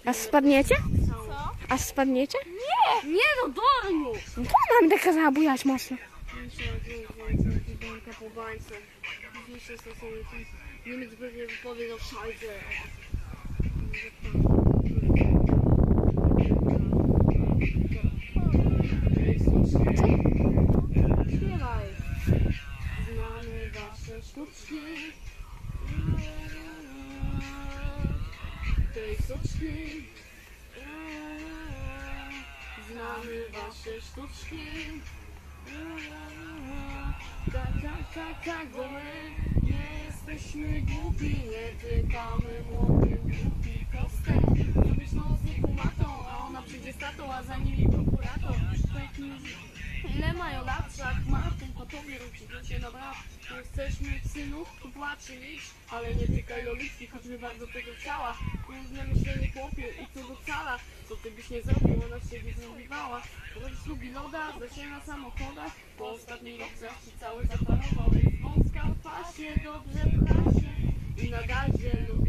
A spadniecie? Co? A spadniecie? Nie! Nie no, Dorniu! No to nam taka zabujać mocno. Bańka po bańce. Dzisiaj sobie Niemiec pewnie wypowiedział szajdę. Śpiewaj. Znamy wasze sztuczki. Tej sztuczki. Znamy wasze sztuczki. Tak, bo my nie jesteśmy głupi, nie tykamy młodych głupi kostek. Zrobisz nocy kumatą, a ona przyjdzie z tatą, a za nimi prokurator. Ile mają lat, wszak Martin, po tobie rodzicie się dobra. Nie chcesz mieć synów, to płacz i licz, ale nie tykaj lolitki, choćby bardzo tego chciała. Różne myślenie chłopie i co do cala. Co ty byś nie zrobił, ona się nie zrobiwała. Robisz lubi loda, zasie na samochodach. Po ostatniej nocach ci cały zaparował. Jest wąska w pasie, dobrze w klasie. I na gazie lub